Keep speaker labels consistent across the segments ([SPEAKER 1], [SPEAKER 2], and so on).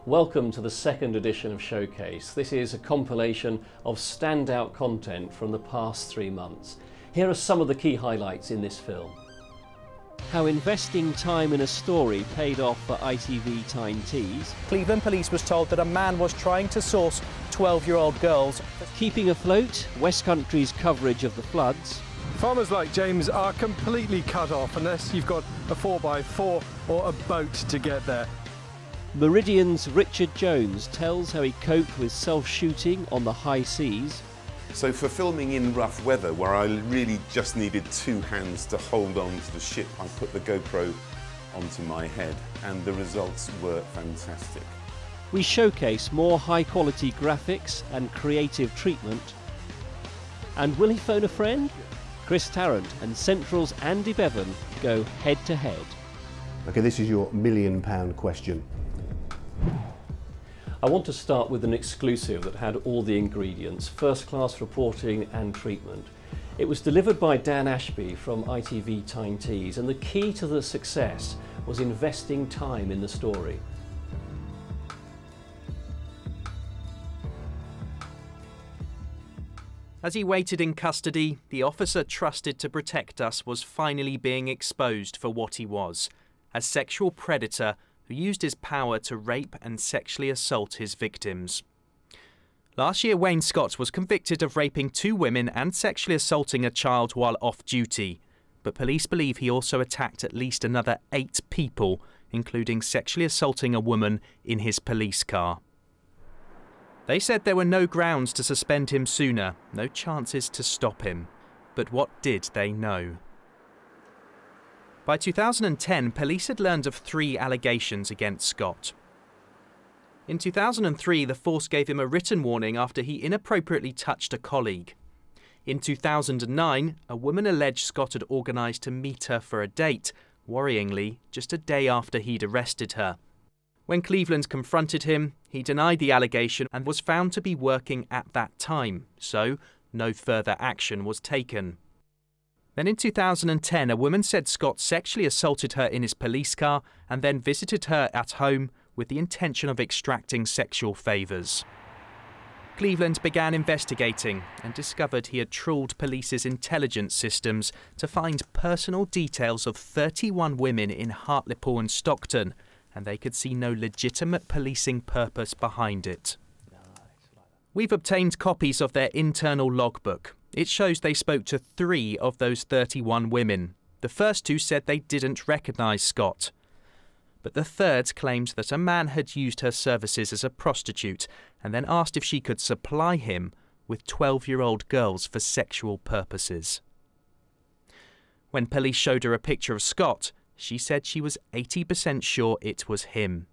[SPEAKER 1] Welcome to the second edition of Showcase. This is a compilation of standout content from the past 3 months. Here are some of the key highlights in this film. How investing time in a story paid off for ITV Tyne Tees.
[SPEAKER 2] Cleveland Police was told that a man was trying to source 12-year-old girls.
[SPEAKER 1] Keeping afloat, West Country's coverage of the floods.
[SPEAKER 3] Farmers like James are completely cut off unless you've got a 4x4 or a boat to get there.
[SPEAKER 1] Meridian's Richard Jones tells how he coped with self-shooting on the high seas.
[SPEAKER 4] So for filming in rough weather, where I really just needed 2 hands to hold on to the ship, I put the GoPro onto my head and the results were fantastic.
[SPEAKER 1] We showcase more high-quality graphics and creative treatment. And will he phone a friend? Chris Tarrant and Central's Andy Bevan go head-to-head.
[SPEAKER 5] OK, this is your £1 million question.
[SPEAKER 1] I want to start with an exclusive that had all the ingredients, first-class reporting and treatment. It was delivered by Dan Ashby from ITV Tyne Tees, and the key to the success was investing time in the story.
[SPEAKER 2] As he waited in custody, the officer trusted to protect us was finally being exposed for what he was, a sexual predator who used his power to rape and sexually assault his victims. Last year, Wayne Scott was convicted of raping 2 women and sexually assaulting a child while off duty, but police believe he also attacked at least another 8 people, including sexually assaulting a woman in his police car. They said there were no grounds to suspend him sooner, no chances to stop him. But what did they know? By 2010, police had learned of 3 allegations against Scott. In 2003, the force gave him a written warning after he inappropriately touched a colleague. In 2009, a woman alleged Scott had organised to meet her for a date, worryingly, just a day after he'd arrested her. When Cleveland confronted him, he denied the allegation and was found to be working at that time, so no further action was taken. Then in 2010, a woman said Scott sexually assaulted her in his police car and then visited her at home with the intention of extracting sexual favours. Cleveland began investigating and discovered he had trawled police's intelligence systems to find personal details of 31 women in Hartlepool and Stockton, and they could see no legitimate policing purpose behind it. We've obtained copies of their internal logbook. It shows they spoke to 3 of those 31 women. The first 2 said they didn't recognise Scott. But the third claimed that a man had used her services as a prostitute and then asked if she could supply him with 12-year-old girls for sexual purposes. When police showed her a picture of Scott, she said she was 80% sure it was him.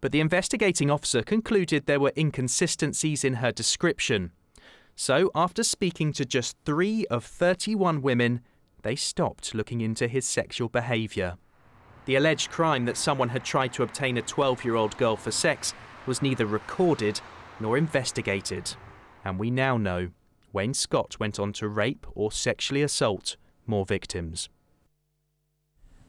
[SPEAKER 2] But the investigating officer concluded there were inconsistencies in her description. So, after speaking to just 3 of 31 women, they stopped looking into his sexual behaviour. The alleged crime that someone had tried to obtain a 12-year-old girl for sex was neither recorded nor investigated. And we now know Wayne Scott went on to rape or sexually assault more victims.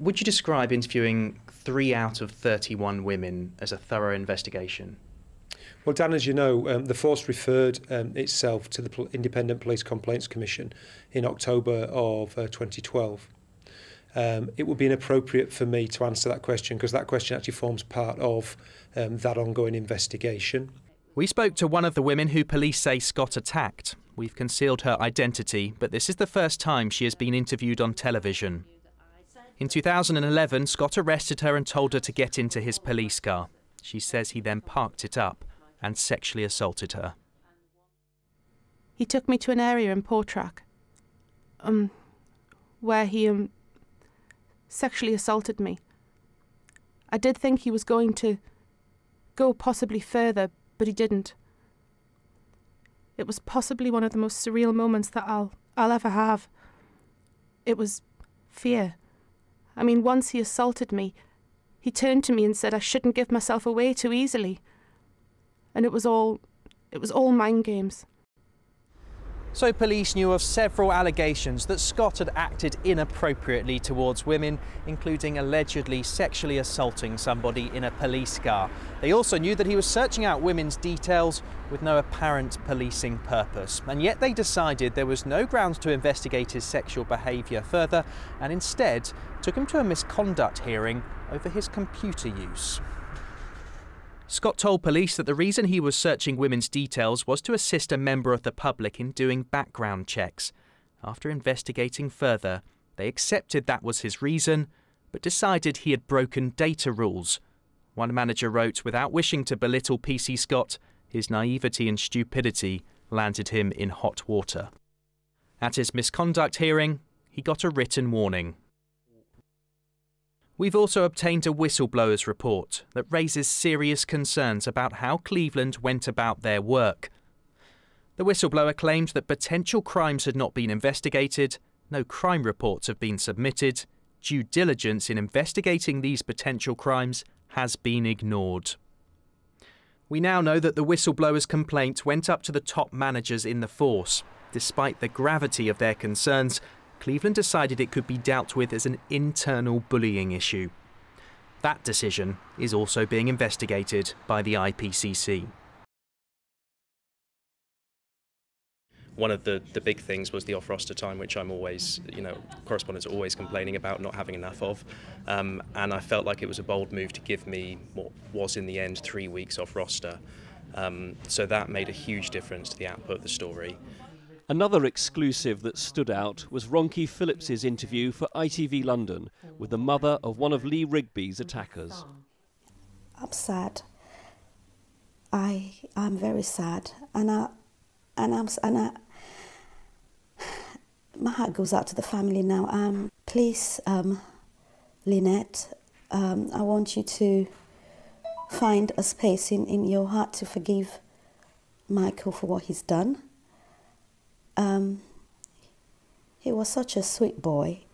[SPEAKER 2] Would you describe interviewing 3 out of 31 women as a thorough investigation?
[SPEAKER 6] Well, Dan, as you know, the force referred itself to the Independent Police Complaints Commission in October of 2012. It would be inappropriate for me to answer that question because that question actually forms part of that ongoing investigation.
[SPEAKER 2] We spoke to one of the women who police say Scott attacked. We've concealed her identity, but this is the first time she has been interviewed on television. In 2011, Scott arrested her and told her to get into his police car. She says he then parked it up and sexually assaulted her.
[SPEAKER 7] He took me to an area in Portrack, where he sexually assaulted me. I did think he was going to go possibly further, but he didn't. It was possibly one of the most surreal moments that I'll ever have. It was fear. I mean, once he assaulted me, he turned to me and said I shouldn't give myself away too easily. And it was all mind games.
[SPEAKER 2] So police knew of several allegations that Scott had acted inappropriately towards women, including allegedly sexually assaulting somebody in a police car. They also knew that he was searching out women's details with no apparent policing purpose. And yet they decided there was no grounds to investigate his sexual behaviour further, and instead took him to a misconduct hearing over his computer use. Scott told police that the reason he was searching women's details was to assist a member of the public in doing background checks. After investigating further, they accepted that was his reason, but decided he had broken data rules. One manager wrote, without wishing to belittle PC Scott, his naivety and stupidity landed him in hot water. At his misconduct hearing, he got a written warning. We've also obtained a whistleblower's report that raises serious concerns about how Cleveland went about their work. The whistleblower claimed that potential crimes had not been investigated, no crime reports have been submitted, due diligence in investigating these potential crimes has been ignored. We now know that the whistleblower's complaint went up to the top managers in the force. Despite the gravity of their concerns, Cleveland decided it could be dealt with as an internal bullying issue. That decision is also being investigated by the IPCC.
[SPEAKER 8] One of the big things was the off-roster time, which I'm always, correspondents are always complaining about not having enough of. And I felt like it was a bold move to give me what was in the end 3 weeks off roster. So that made a huge difference to the output of the story.
[SPEAKER 1] Another exclusive that stood out was Ronke Phillips's interview for ITV London with the mother of one of Lee Rigby's attackers.
[SPEAKER 9] I'm sad. I'm very sad, and my heart goes out to the family now. Please, Lynette, I want you to find a space in your heart to forgive Michael for what he's done. He was such a sweet boy,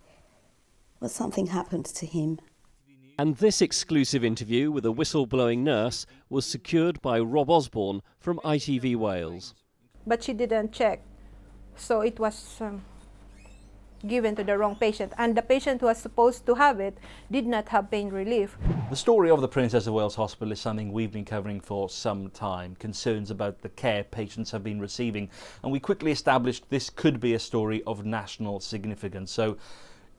[SPEAKER 9] but something happened to him.
[SPEAKER 1] And this exclusive interview with a whistleblowing nurse was secured by Rob Osborne from ITV Wales.
[SPEAKER 10] But she didn't check, so it was given to the wrong patient, and the patient who was supposed to have it did not have pain relief.
[SPEAKER 11] The story of the Princess of Wales Hospital is something we've been covering for some time, concerns about the care patients have been receiving, and we quickly established this could be a story of national significance. So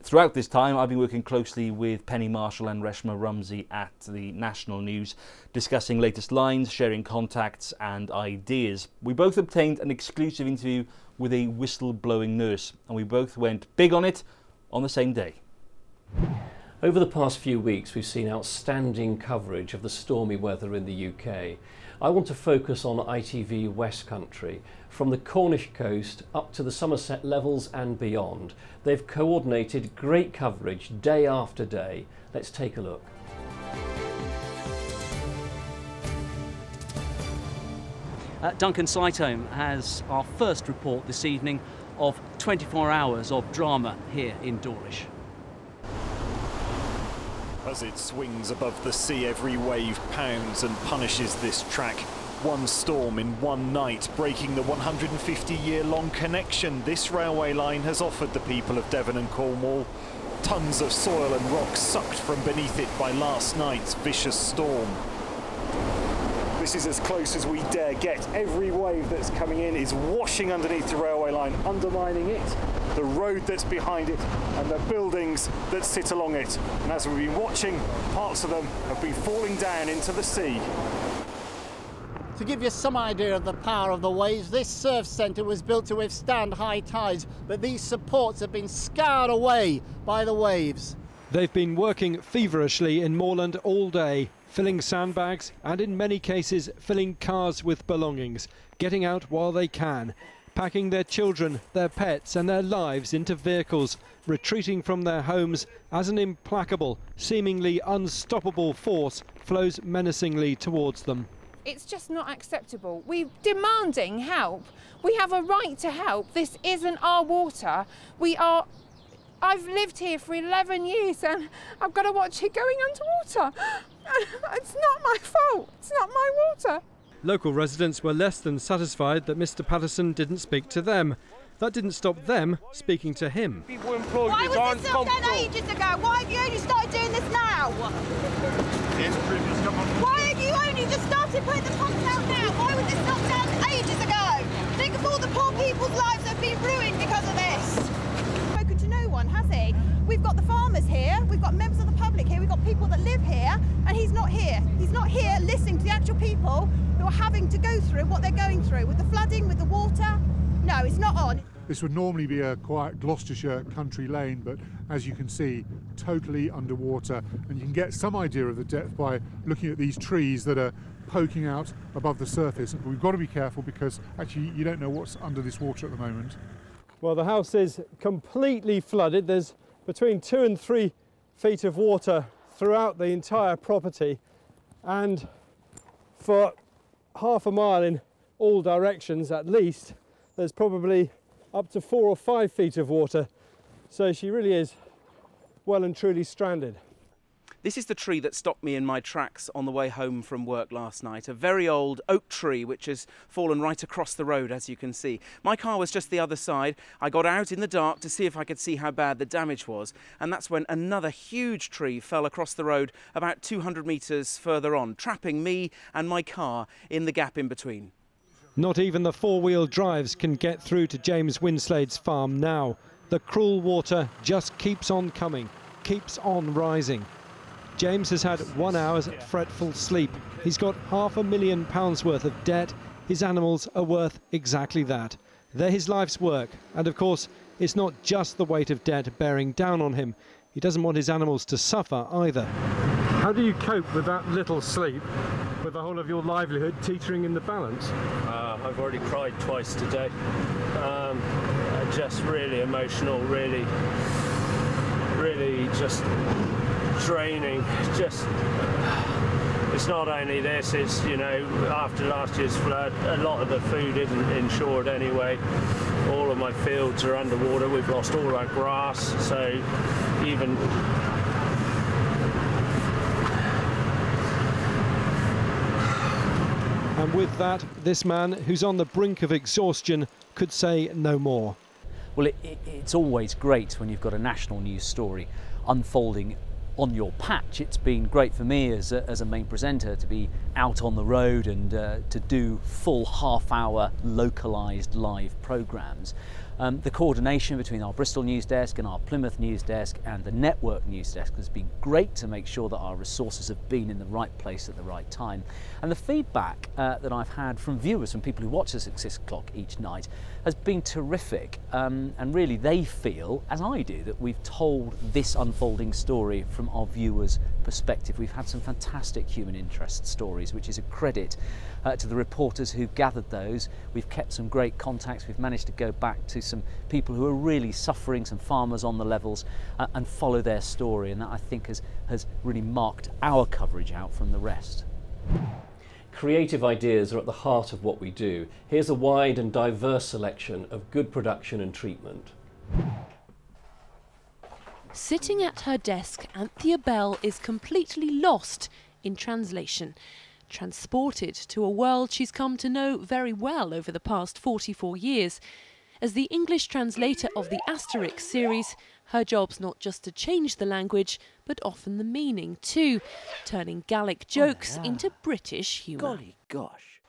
[SPEAKER 11] throughout this time I've been working closely with Penny Marshall and Reshma Rumsey at the National News, discussing latest lines, sharing contacts and ideas. We both obtained an exclusive interview with a whistleblowing nurse, and we both went big on it on the same day.
[SPEAKER 1] Over the past few weeks we've seen outstanding coverage of the stormy weather in the UK. I want to focus on ITV West Country. From the Cornish coast up to the Somerset levels and beyond, they've coordinated great coverage day after day. Let's take a look.
[SPEAKER 12] Duncan Slightholme has our first report this evening of 24 hours of drama here in Dawlish.
[SPEAKER 13] As it swings above the sea, every wave pounds and punishes this track. One storm in one night, breaking the 150-year-long connection this railway line has offered the people of Devon and Cornwall. Tons of soil and rock sucked from beneath it by last night's vicious storm. This is as close as we dare get. Every wave that's coming in is washing underneath the railway line, undermining it, the road that's behind it, and the buildings that sit along it. And as we've been watching, parts of them have been falling down into the sea.
[SPEAKER 14] To give you some idea of the power of the waves, this surf centre was built to withstand high tides, but these supports have been scoured away by the waves.
[SPEAKER 3] They've been working feverishly in Moorland all day, filling sandbags and in many cases filling cars with belongings, getting out while they can, packing their children, their pets and their lives into vehicles, retreating from their homes as an implacable, seemingly unstoppable force flows menacingly towards them.
[SPEAKER 15] It's just not acceptable. We're demanding help. We have a right to help. This isn't our water. I've lived here for 11 years and I've got to watch it going underwater. It's not my fault. It's not my water.
[SPEAKER 3] Local residents were less than satisfied that Mr Patterson didn't speak to them. That didn't stop them speaking to him.
[SPEAKER 16] Why was this not done ages ago? Why have you only started doing this now? Why have you only just started putting the pumps out now? Why was this not done ages ago? Think of all the poor people's lives that have been ruined because of this. Spoken to no one, has he? We've got the farmers here, we've got members of the public here, we've got people that live here, and he's not here. He's not here listening to the actual people who are having to go through what they're going through with the flooding, with the water. No, it's not on.
[SPEAKER 17] This would normally be a quiet Gloucestershire country lane, but as you can see, totally underwater, and you can get some idea of the depth by looking at these trees that are poking out above the surface. But we've got to be careful because actually you don't know what's under this water at the moment.
[SPEAKER 3] Well, the house is completely flooded. There's between 2 and 3 feet of water throughout the entire property, and for half a mile in all directions at least, there's probably up to 4 or 5 feet of water, so she really is well and truly stranded.
[SPEAKER 2] This is the tree that stopped me in my tracks on the way home from work last night. A very old oak tree which has fallen right across the road, as you can see. My car was just the other side. I got out in the dark to see if I could see how bad the damage was, and that's when another huge tree fell across the road about 200 metres further on, trapping me and my car in the gap in between.
[SPEAKER 3] Not even the four-wheel drives can get through to James Winslade's farm now. The cruel water just keeps on coming, keeps on rising. James has had 1 hour's fretful sleep. He's got £500,000 worth of debt. His animals are worth exactly that. They're his life's work. And of course, it's not just the weight of debt bearing down on him. He doesn't want his animals to suffer either. How do you cope with that little sleep, with the whole of your livelihood teetering in the balance?
[SPEAKER 18] I've already cried twice today. Just really emotional, really just draining. It's not only this, it's, you know, after last year's flood, a lot of the food isn't insured anyway. All of my fields are underwater. We've lost all our grass, so even
[SPEAKER 3] and with that, this man, who's on the brink of exhaustion, could say no more.
[SPEAKER 12] Well, it's always great when you've got a national news story unfolding on your patch. It's been great for me as a main presenter to be out on the road and to do full half-hour localised live programmes. The coordination between our Bristol news desk and our Plymouth news desk and the network news desk has been great to make sure that our resources have been in the right place at the right time. And the feedback that I've had from viewers, from people who watch us at 6 o'clock each night, has been terrific. And really they feel, as I do, that we've told this unfolding story from our viewers' perspective. We've had some fantastic human interest stories, which is a credit to the reporters who gathered those. We've kept some great contacts. We've managed to go back to some people who are really suffering, some farmers on the levels, and follow their story, and that I think has really marked our coverage out from the rest.
[SPEAKER 1] Creative ideas are at the heart of what we do. Here's a wide and diverse selection of good production and treatment.
[SPEAKER 19] Sitting at her desk, Anthea Bell is completely lost in translation, transported to a world she's come to know very well over the past 44 years. As the English translator of the Asterix series, her job's not just to change the language, but often the meaning too, turning Gallic jokes into British humour.
[SPEAKER 20] Golly gosh.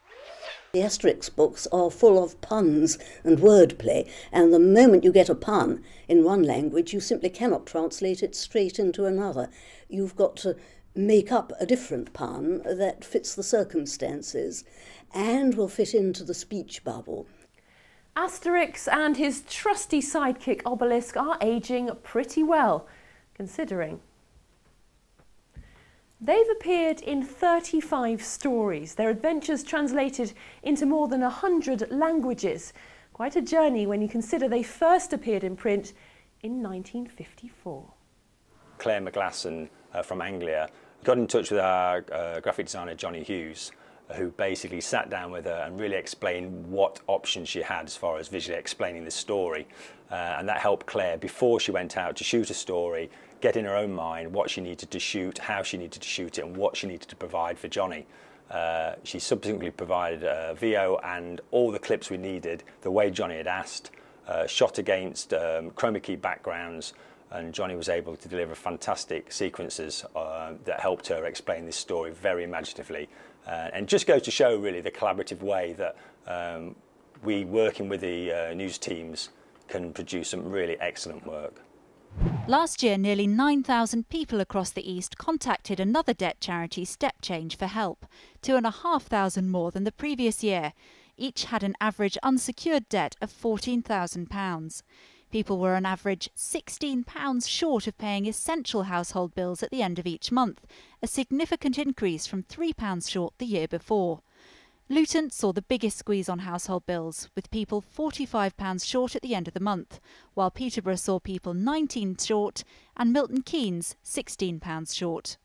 [SPEAKER 20] The Asterix books are full of puns and wordplay, and the moment you get a pun in one language, you simply cannot translate it straight into another. You've got to make up a different pun that fits the circumstances and will fit into the speech bubble.
[SPEAKER 19] Asterix and his trusty sidekick Obelisk are ageing pretty well, considering. They've appeared in 35 stories, their adventures translated into more than 100 languages. Quite a journey when you consider they first appeared in print in 1954.
[SPEAKER 21] Claire McGlasson from Anglia got in touch with our graphic designer Johnny Hughes, who basically sat down with her and really explained what options she had as far as visually explaining the story. And that helped Claire, before she went out to shoot a story, get in her own mind what she needed to shoot, how she needed to shoot it, and what she needed to provide for Johnny. She subsequently provided VO and all the clips we needed, the way Johnny had asked, shot against chroma key backgrounds, and Johnny was able to deliver fantastic sequences that helped her explain this story very imaginatively. And just goes to show really the collaborative way that we, working with the news teams, can produce some really excellent work.
[SPEAKER 4] Last year, nearly 9,000 people across the East contacted another debt charity, Step Change, for help, 2,500 more than the previous year. Each had an average unsecured debt of £14,000. People were on average £16 short of paying essential household bills at the end of each month, a significant increase from £3 short the year before. Luton saw the biggest squeeze on household bills, with people £45 short at the end of the month, while Peterborough saw people £19 short and Milton Keynes £16 short.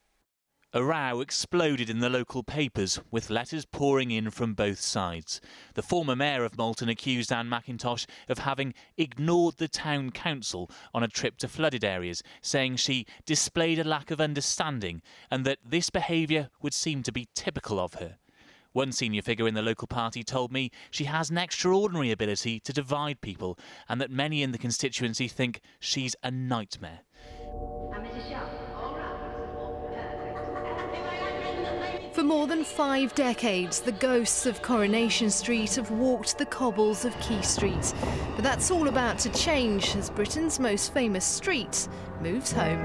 [SPEAKER 22] A row exploded in the local papers, with letters pouring in from both sides. The former mayor of Malton accused Anne McIntosh of having ignored the town council on a trip to flooded areas, saying she displayed a lack of understanding and that this behaviour would seem to be typical of her. One senior figure in the local party told me she has an extraordinary ability to divide people and that many in the constituency think she's a nightmare.
[SPEAKER 23] For more than 5 decades, the ghosts of Coronation Street have walked the cobbles of Quay Street. But that's all about to change as Britain's most famous street moves home.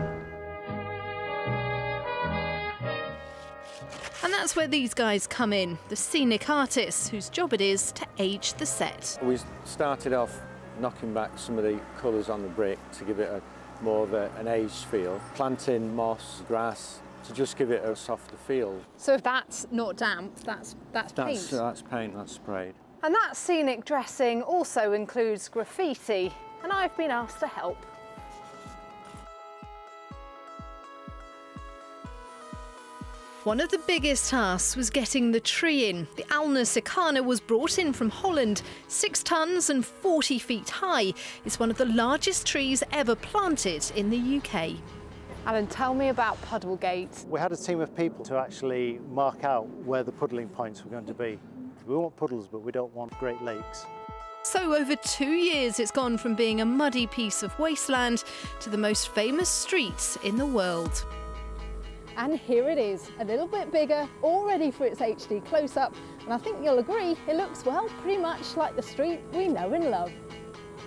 [SPEAKER 23] And that's where these guys come in, the scenic artists whose job it is to age the set.
[SPEAKER 24] We started off knocking back some of the colours on the brick to give it more of an aged feel, planting moss, grass, to just give it a softer feel.
[SPEAKER 23] So if that's not damp, that's paint?
[SPEAKER 24] That's paint, that's sprayed.
[SPEAKER 23] And that scenic dressing also includes graffiti, and I've been asked to help. One of the biggest tasks was getting the tree in. The Alna Sicana was brought in from Holland, 6 tonnes and 40 feet high. It's one of the largest trees ever planted in the UK. Alan, tell me about Puddlegate.
[SPEAKER 25] We had a team of people to actually mark out where the puddling points were going to be. We want puddles, but we don't want great lakes.
[SPEAKER 23] So over 2 years, it's gone from being a muddy piece of wasteland to the most famous streets in the world. And here it is, a little bit bigger, all ready for its HD close-up, and I think you'll agree it looks, well, pretty much like the street we know and love.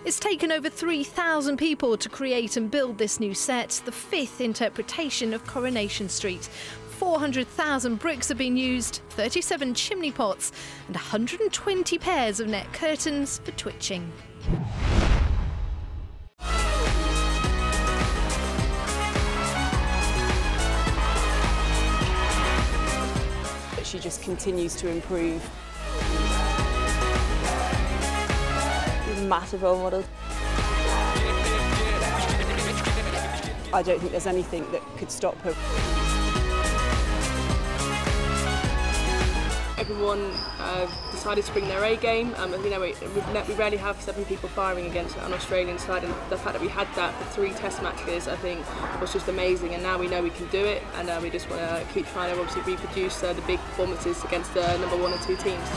[SPEAKER 23] It's taken over 3,000 people to create and build this new set, the 5th interpretation of Coronation Street. 400,000 bricks have been used, 37 chimney pots, and 120 pairs of net curtains for twitching.
[SPEAKER 26] She just continues to improve. She's a massive role model. I don't think there's anything that could stop her.
[SPEAKER 27] Everyone decided to bring their A game. You know, we rarely have 7 people firing against an Australian side, and the fact that we had that for 3 test matches, I think, was just amazing. And now we know we can do it, and we just want to keep trying to obviously reproduce the big performances against the number 1 and 2 teams.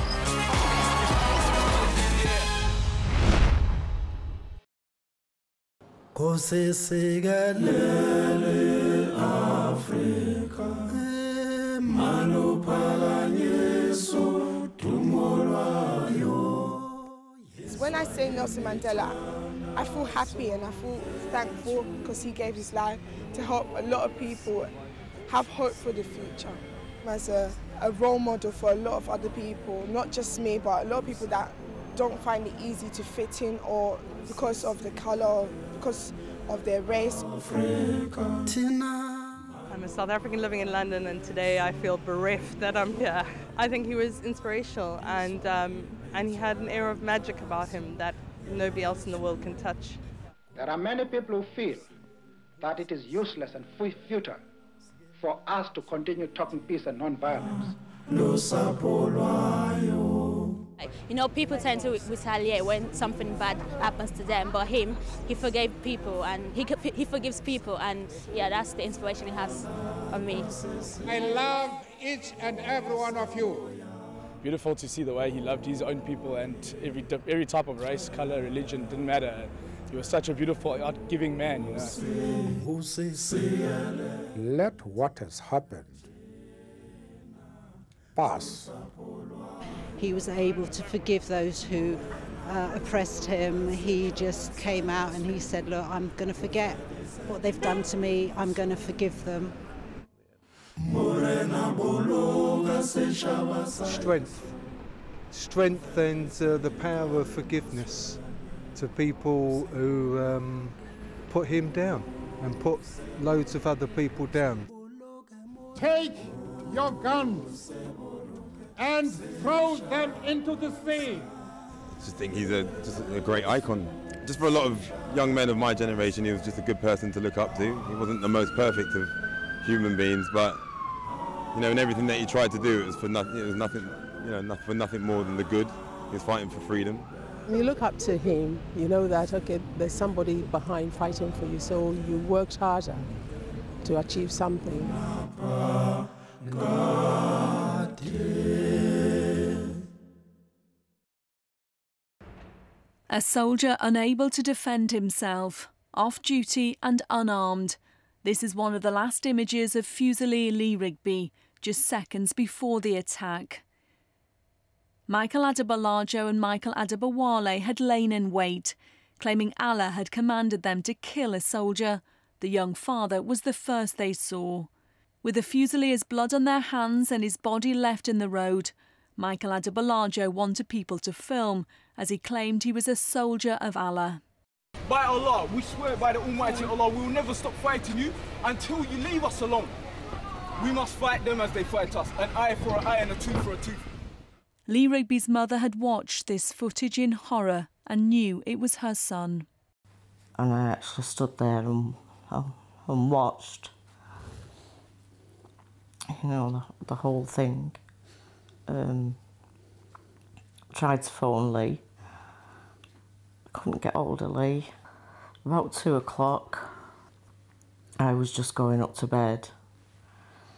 [SPEAKER 28] When I say Nelson Mandela, I feel happy and I feel thankful because he gave his life to help a lot of people have hope for the future. As a role model for a lot of other people, not just me, but a lot of people that don't find it easy to fit in, or because of the colour, or because of their race.
[SPEAKER 29] I'm a South African living in London, and today I feel bereft that I'm here. I think he was inspirational, and he had an air of magic about him that nobody else in the world can touch.
[SPEAKER 30] There are many people who feel that it is useless and futile for us to continue talking peace and non-violence.
[SPEAKER 31] You know, people tend to retaliate when something bad happens to them, but he forgave people, and he forgives people, and yeah, that's the inspiration he has. on me.
[SPEAKER 30] I love each and every one of you.
[SPEAKER 5] Beautiful to see the way he loved his own people, and every type of race, colour, religion, didn't matter. He was such a beautiful, art-giving man, you know.
[SPEAKER 30] Let what has happened pass.
[SPEAKER 6] He was able to forgive those who oppressed him. He just came out and he said, look, I'm going to forget what they've done to me. I'm going to forgive them.
[SPEAKER 7] Strength and the power of forgiveness to people who put him down and put loads of other people down.
[SPEAKER 30] Take your guns and throw them into the sea.
[SPEAKER 8] I just think he's just a great icon. Just for a lot of young men of my generation, he was just a good person to look up to. He wasn't the most perfect of human beings, but you know, in everything that he tried to do, it was for nothing. It was nothing, you know, for nothing more than the good. He was fighting for freedom.
[SPEAKER 9] When you look up to him, you know that okay, there's somebody behind fighting for you, so you worked harder to achieve something.
[SPEAKER 10] A soldier unable to defend himself, off duty and unarmed. This is one of the last images of Fusilier Lee Rigby, just seconds before the attack. Michael Adebolajo and Michael Adebowale had lain in wait, claiming Allah had commanded them to kill a soldier. The young father was the first they saw. With the Fusilier's blood on their hands and his body left in the road, Michael Adebolajo wanted people to film, as he claimed he was a soldier of Allah.
[SPEAKER 11] By Allah, we swear by the Almighty Allah, we will never stop fighting you until you leave us alone. We must fight them as they fight us, an eye for an eye and a tooth for a tooth.
[SPEAKER 10] Lee Rigby's mother had watched this footage in horror and knew it was her son.
[SPEAKER 13] And I actually stood there and watched, you know, the whole thing. Tried to phone Lee. Couldn't get hold of Lee. About 2 o'clock, I was just going up to bed.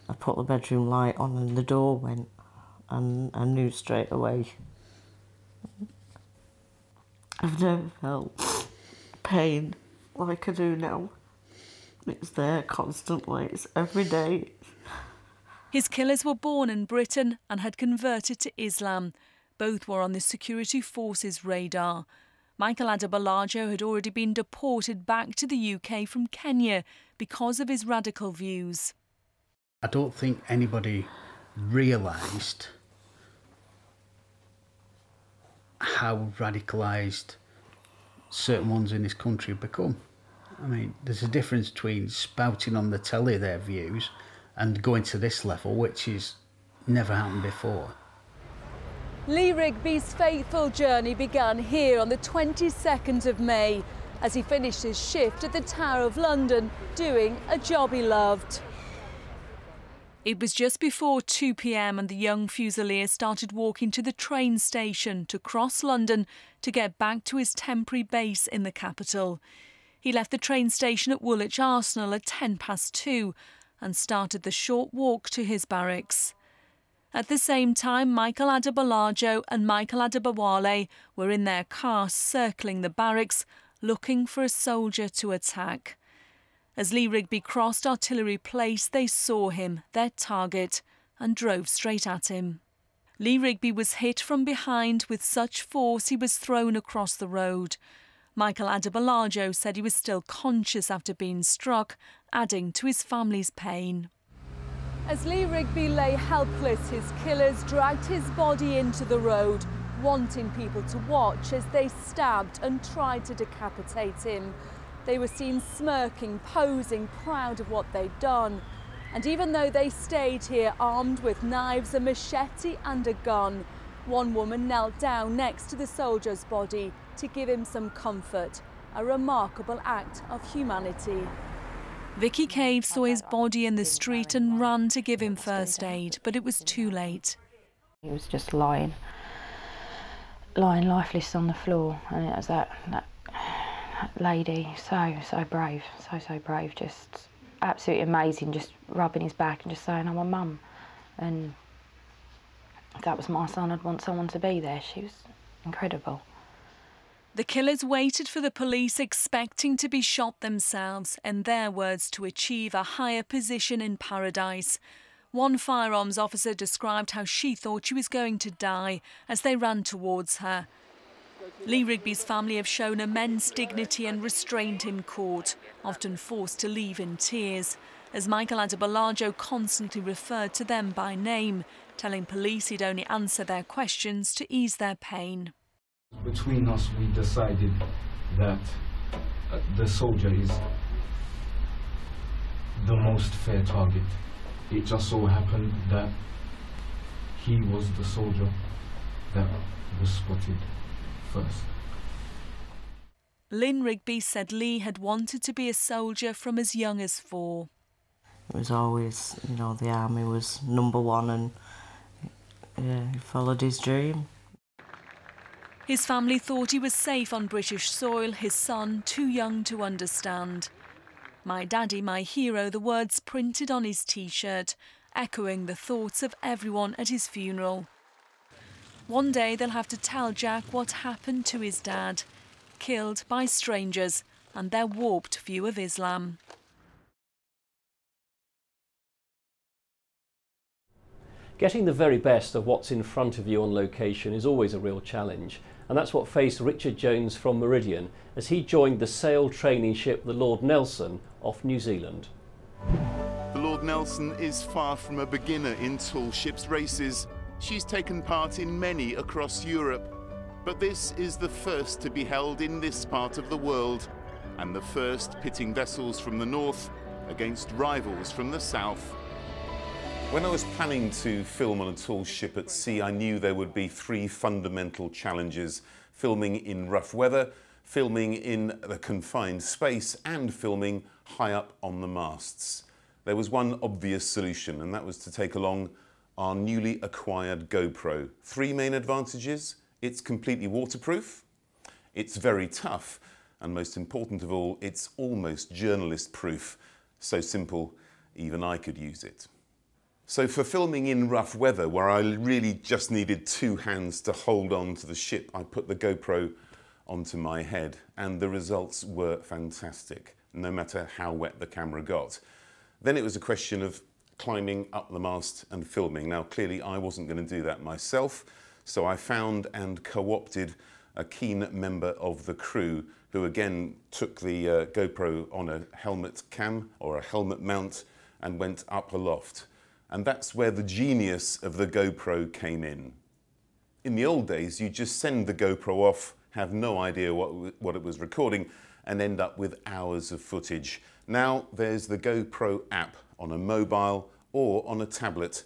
[SPEAKER 13] I put the bedroom light on and the door went, and I knew straight away. I've never felt pain like I do now. It's there constantly, it's every day.
[SPEAKER 10] His killers were born in Britain and had converted to Islam. Both were on the security forces' radar. Michael Adebolajo had already been deported back to the UK from Kenya because of his radical views.
[SPEAKER 14] I don't think anybody realised how radicalised certain ones in this country have become. I mean, there's a difference between spouting on the telly their views and going to this level, which has never happened before.
[SPEAKER 10] Lee Rigby's fateful journey began here on the 22nd of May as he finished his shift at the Tower of London doing a job he loved. It was just before 2 p.m. and the young Fusilier started walking to the train station to cross London to get back to his temporary base in the capital. He left the train station at Woolwich Arsenal at 2:10 and started the short walk to his barracks. At the same time, Michael Adebolajo and Michael Adebowale were in their car circling the barracks, looking for a soldier to attack. As Lee Rigby crossed Artillery Place, they saw him, their target, and drove straight at him. Lee Rigby was hit from behind with such force he was thrown across the road. Michael Adebolajo said he was still conscious after being struck, adding to his family's pain. As Lee Rigby lay helpless, his killers dragged his body into the road, wanting people to watch as they stabbed and tried to decapitate him. They were seen smirking, posing, proud of what they'd done. And even though they stayed here armed with knives, a machete and a gun, one woman knelt down next to the soldier's body to give him some comfort, a remarkable act of humanity. Vicky Cave saw his body in the street and ran to give him first aid, but it was too late.
[SPEAKER 15] He was just lying lifeless on the floor, and it was that lady, so brave, just absolutely amazing, just rubbing his back and just saying, I'm a mum. And if that was my son, I'd want someone to be there. She was incredible.
[SPEAKER 10] The killers waited for the police, expecting to be shot themselves, in their words, to achieve a higher position in paradise. One firearms officer described how she thought she was going to die as they ran towards her. Lee Rigby's family have shown immense dignity and restraint in court, often forced to leave in tears, as Michael Adebolajo constantly referred to them by name, telling police he'd only answer their questions to ease their pain.
[SPEAKER 1] Between us, we decided that the soldier is the most fair target. It just so happened that he was the soldier that was spotted first.
[SPEAKER 10] Lynn Rigby said Lee had wanted to be a soldier from as young as 4.
[SPEAKER 13] It was always, you know, the army was #1, and yeah, he followed his dream.
[SPEAKER 10] His family thought he was safe on British soil, his son too young to understand. My daddy, my hero, the words printed on his T-shirt, echoing the thoughts of everyone at his funeral. One day they'll have to tell Jack what happened to his dad, killed by strangers and their warped view of Islam.
[SPEAKER 2] Getting the very best of what's in front of you on location is always a real challenge, and that's what faced Richard Jones from Meridian as he joined the sail training ship the Lord Nelson off New Zealand.
[SPEAKER 3] The Lord Nelson is far from a beginner in tall ships races. She's taken part in many across Europe, but this is the first to be held in this part of the world, and the first pitting vessels from the north against rivals from the south.
[SPEAKER 4] When I was planning to film on a tall ship at sea, I knew there would be 3 fundamental challenges: filming in rough weather, filming in a confined space, and filming high up on the masts. There was one obvious solution, and that was to take along our newly acquired GoPro. 3 main advantages: it's completely waterproof, it's very tough, and most important of all, it's almost journalist-proof. So simple, even I could use it. So for filming in rough weather, where I really just needed 2 hands to hold on to the ship, I put the GoPro onto my head, and the results were fantastic, no matter how wet the camera got. Then it was a question of climbing up the mast and filming. Now, clearly I wasn't going to do that myself, so I found and co-opted a keen member of the crew who again took the GoPro on a helmet cam or a helmet mount and went up aloft. And that's where the genius of the GoPro came in. In the old days, you just send the GoPro off, have no idea what it was recording, and end up with hours of footage. Now there's the GoPro app on a mobile or on a tablet.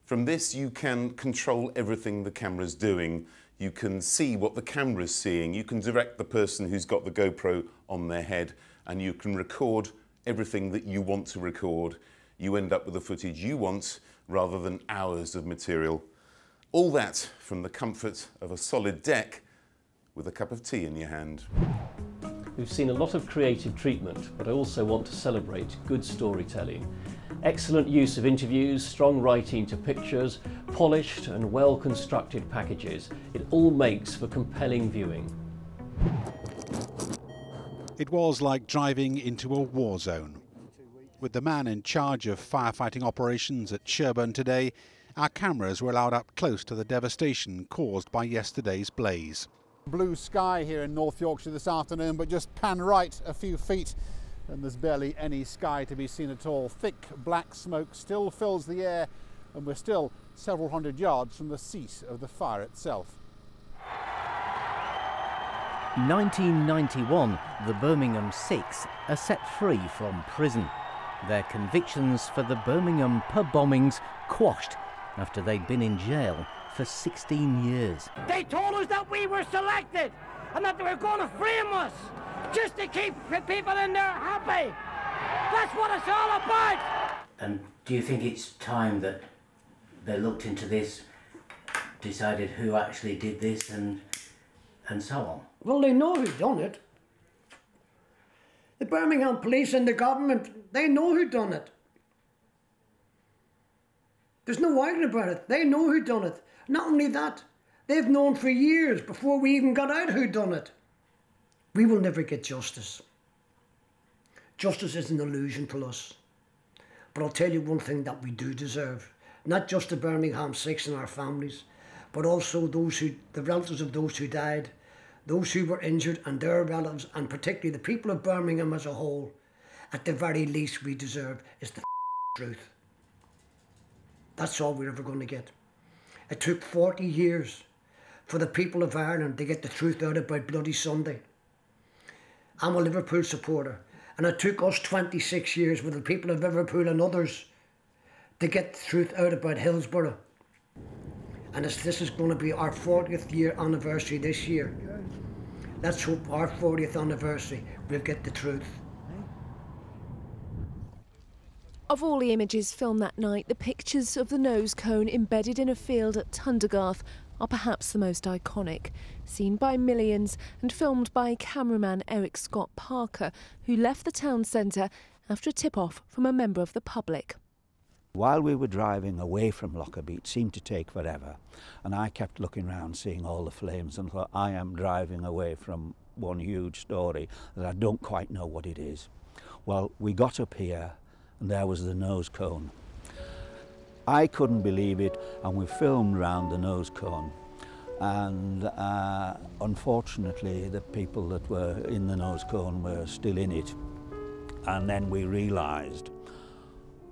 [SPEAKER 4] From this you can control everything the camera's doing. You can see what the camera's seeing. You can direct the person who's got the GoPro on their head, and you can record everything that you want to record. You end up with the footage you want rather than hours of material. All that from the comfort of a solid deck with a cup of tea in your hand.
[SPEAKER 2] We've seen a lot of creative treatment, but I also want to celebrate good storytelling. Excellent use of interviews, strong writing to pictures, polished and well-constructed packages. It all makes for compelling viewing.
[SPEAKER 12] It was like driving into a war zone. With the man in charge of firefighting operations at Sherburn today, our cameras were allowed up close to the devastation caused by yesterday's blaze.
[SPEAKER 16] Blue sky here in North Yorkshire this afternoon, but just pan right a few feet and there's barely any sky to be seen at all. Thick black smoke still fills the air, and we're still several hundred yards from the seat of the fire itself.
[SPEAKER 17] 1991, the Birmingham Six are set free from prison. Their convictions for the Birmingham pub bombings quashed after they'd been in jail for 16 years.
[SPEAKER 18] They told us that we were selected and that they were going to frame us just to keep people in there happy. That's what it's all about.
[SPEAKER 19] And do you think it's time that they looked into this, decided who actually did this and so on?
[SPEAKER 18] Well, they know who's done it.
[SPEAKER 20] The Birmingham police and the government, they know who done it. There's no arguing about it. They know who done it. Not only that, they've known for years before we even got out who done it. We will never get justice. Justice is an illusion to us. But I'll tell you one thing that we do deserve. Not just the Birmingham Six and our families, but also the relatives of those who died, those who were injured and their relatives, and particularly the people of Birmingham as a whole. At the very least we deserve is the truth. That's all we're ever going to get. It took 40 years for the people of Ireland to get the truth out about Bloody Sunday. I'm a Liverpool supporter, and it took us 26 years with the people of Liverpool and others to get the truth out about Hillsborough. And this is going to be our 40th year anniversary this year. Let's hope our 40th anniversary we'll get the truth.
[SPEAKER 21] Of all the images filmed that night, the pictures of the nose cone embedded in a field at Tundergarth are perhaps the most iconic, seen by millions and filmed by cameraman Eric Scott Parker, who left the town centre after a tip-off from a member of the public.
[SPEAKER 22] While we were driving away from Lockerbie, it seemed to take forever, and I kept looking around, seeing all the flames, and thought, I am driving away from one huge story that I don't quite know what it is. Well, we got up here, and there was the nose cone. I couldn't believe it, and we filmed round the nose cone. And unfortunately, the people that were in the nose cone were still in it. And then we realised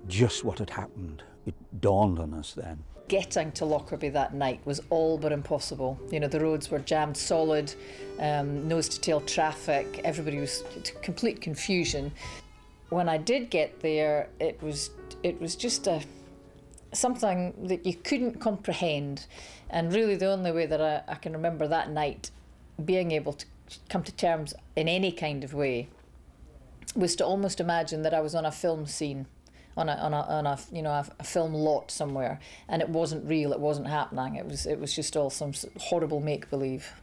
[SPEAKER 22] just what had happened. It dawned on us then.
[SPEAKER 23] Getting to Lockerbie that night was all but impossible. You know, the roads were jammed solid, nose-to-tail traffic, everybody was complete confusion. When I did get there, it was just something that you couldn't comprehend. And really the only way that I can remember that night being able to come to terms in any kind of way was to almost imagine that I was on a film scene, on a film lot somewhere, and it wasn't real, it wasn't happening. It was just all some horrible make-believe.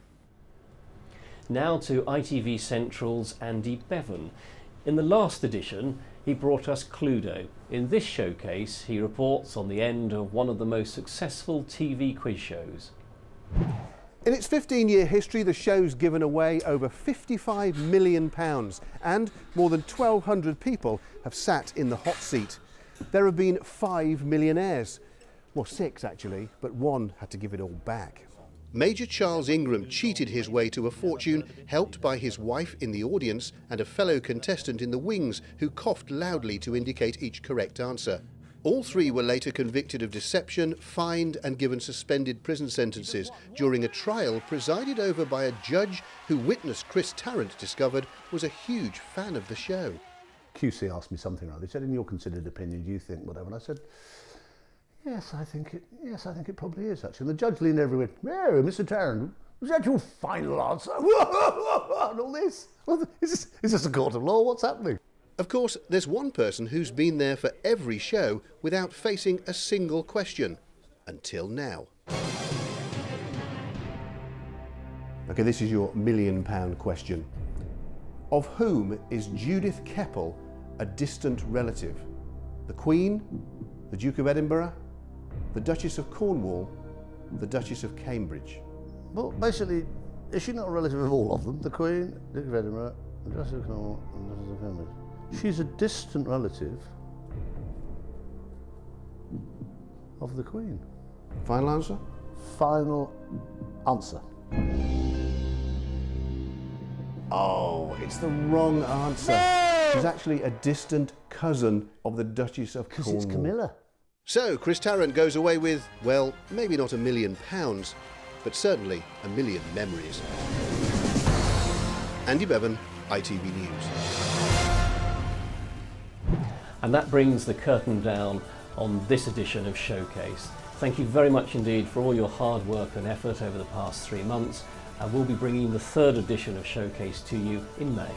[SPEAKER 2] Now to ITV Central's Andy Bevan. In the last edition, he brought us Cluedo. In this showcase, he reports on the end of one of the most successful TV quiz shows.
[SPEAKER 24] In its 15-year history, the show's given away over £55 million, and more than 1,200 people have sat in the hot seat. There have been 5 millionaires. Well, 6 actually, but one had to give it all back. Major Charles Ingram cheated his way to a fortune, helped by his wife in the audience and a fellow contestant in the wings who coughed loudly to indicate each correct answer. All 3 were later convicted of deception, fined and given suspended prison sentences during a trial presided over by a judge who witness Chris Tarrant discovered was a huge fan of the show.
[SPEAKER 25] QC asked me something like this. He said, in your considered opinion, do you think whatever? And I said, yes, I think it probably is, actually. And the judge leaned over and went, "Oh, Mr. Tarrant, was that your final answer?" And all this. Well, is this a court of law? What's happening?
[SPEAKER 24] Of course, there's one person who's been there for every show without facing a single question. Until now. OK, this is your £1 million question. Of whom is Judith Keppel a distant relative? The Queen, the Duke of Edinburgh, the Duchess of Cornwall, the Duchess of Cambridge?
[SPEAKER 25] Well, basically, is she not a relative of all of them? The Queen, Duke of Edinburgh, the Duchess of Cornwall, and the Duchess of Cambridge. She's a distant relative of the Queen.
[SPEAKER 24] Final answer?
[SPEAKER 25] Final answer.
[SPEAKER 24] Oh, it's the wrong answer. No! She's actually a distant cousin of the Duchess of Cornwall.
[SPEAKER 25] Because it's Camilla.
[SPEAKER 24] So, Chris Tarrant goes away with, well, maybe not £1 million, but certainly 1 million memories. Andy Bevan, ITV News.
[SPEAKER 2] And that brings the curtain down on this edition of Showcase. Thank you very much indeed for all your hard work and effort over the past 3 months. And we'll be bringing the 3rd edition of Showcase to you in May.